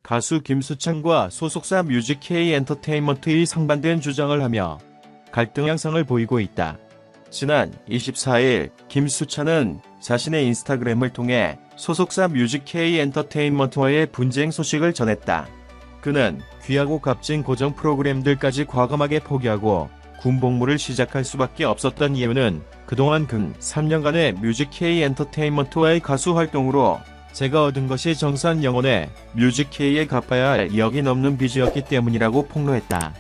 가수 김수찬과 소속사 뮤직K 엔터테인먼트의 상반된 주장을 하며 갈등 양상을 보이고 있다. 지난 24일 김수찬은 자신의 인스타그램을 통해 소속사 뮤직K 엔터테인먼트와의 분쟁 소식을 전했다. 그는 귀하고 값진 고정 프로그램들까지 과감하게 포기하고 군복무를 시작할 수밖에 없었던 이유는 그동안 근 3년간의 뮤직K 엔터테인먼트와의 가수 활동으로 제가 얻은 것이 정산 영혼의 뮤직K에 갚아야 할 2억이 넘는 빚이었기 때문이라고 폭로했다.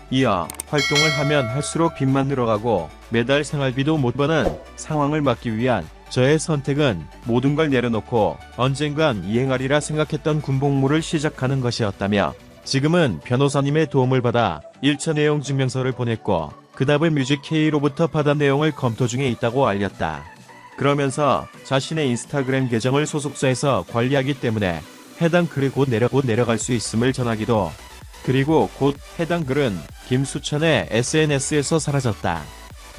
이어 활동을 하면 할수록 빚만 늘어가고 매달 생활비도 못 버는 상황을 막기 위한 저의 선택은 모든 걸 내려놓고 언젠간 이행하리라 생각했던 군복무를 시작하는 것이었다며 지금은 변호사님의 도움을 받아 1차 내용 증명서를 보냈고 그 답을 뮤직K로부터 받은 내용을 검토 중에 있다고 알렸다. 그러면서 자신의 인스타그램 계정을 소속사에서 관리하기 때문에 해당 글을 곧 내려갈 수 있음을 전하기도 그리고 곧 해당 글은 김수찬의 SNS에서 사라졌다.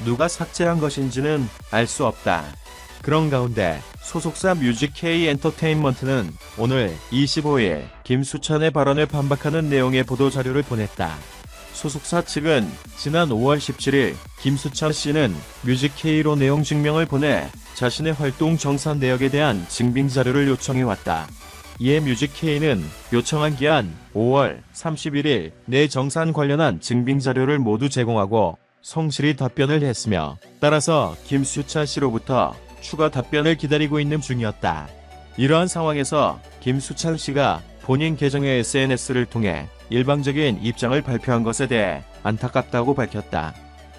누가 삭제한 것인지는 알 수 없다. 그런 가운데 소속사 뮤직K 엔터테인먼트는 오늘 25일 김수찬의 발언에 반박하는 내용의 보도자료를 보냈다. 소속사 측은 지난 5월 17일 김수찬 씨는 뮤직K로 내용 증명을 보내 자신의 활동 정산 내역에 대한 증빙 자료를 요청해왔다. 이에 뮤직K는 요청한 기한 5월 31일 내 정산 관련한 증빙 자료를 모두 제공하고 성실히 답변을 했으며 따라서 김수찬 씨로부터 추가 답변을 기다리고 있는 중이었다. 이러한 상황에서 김수찬 씨가 본인 계정의 SNS를 통해 일방적인 입장을 발표한 것에 대해 안타깝다고 밝혔다.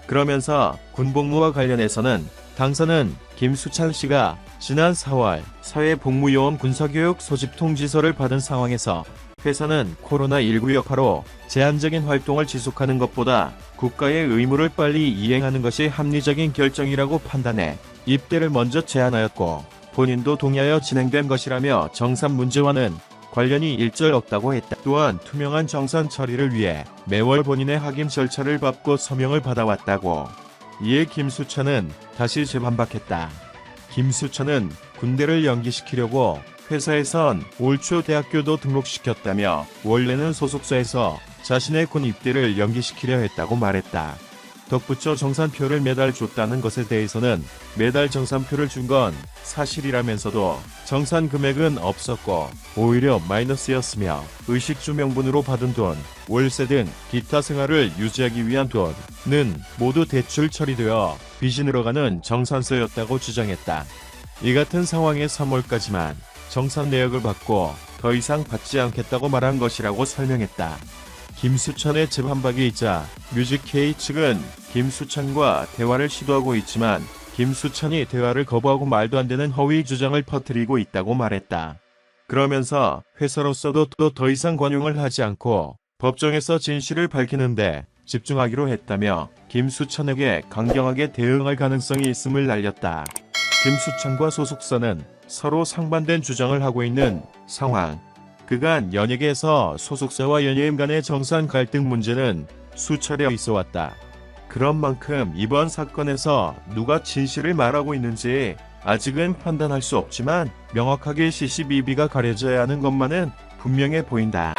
그러면서 군복무와 관련해서는 당사는 김수찬 씨가 지난 4월 사회복무요원 군사교육 소집 통지서를 받은 상황에서 회사는 코로나19 여파로 제한적인 활동을 지속하는 것보다 국가의 의무를 빨리 이행하는 것이 합리적인 결정이라고 판단해 입대를 먼저 제안하였고 본인도 동의하여 진행된 것이라며 정산 문제와는 관련이 일절 없다고 했다. 또한 투명한 정산 처리를 위해 매월 본인의 확인 절차를 밟고 서명을 받아왔다고. 이에 김수찬은 다시 재반박했다. 김수찬은 군대를 연기시키려고 회사에선 올 초 대학교도 등록시켰다며 원래는 소속사에서 자신의 군 입대를 연기시키려 했다고 말했다. 덧붙여 정산표를 매달 줬다는 것에 대해서는 매달 정산표를 준 건 사실이라면서도 정산 금액은 없었고 오히려 마이너스였으며 의식주 명분으로 받은 돈, 월세 등 기타 생활을 유지하기 위한 돈은 모두 대출 처리되어 빚이 늘어가는 정산서였다고 주장했다. 이 같은 상황에 3월까지만 정산 내역을 받고 더 이상 받지 않겠다고 말한 것이라고 설명했다. 김수찬의 재반박이 있자 뮤직K 측은 김수찬과 대화를 시도하고 있지만 김수찬이 대화를 거부하고 말도 안 되는 허위 주장을 퍼뜨리고 있다고 말했다. 그러면서 회사로서도 또 더 이상 관용을 하지 않고 법정에서 진실을 밝히는데 집중하기로 했다며 김수찬에게 강경하게 대응할 가능성이 있음을 알렸다. 김수찬과 소속사는 서로 상반된 주장을 하고 있는 상황. 그간 연예계에서 소속사와 연예인 간의 정산 갈등 문제는 수차례 있어왔다. 그런 만큼 이번 사건에서 누가 진실을 말하고 있는지 아직은 판단할 수 없지만 명확하게 시시비비가 가려져야 하는 것만은 분명해 보인다.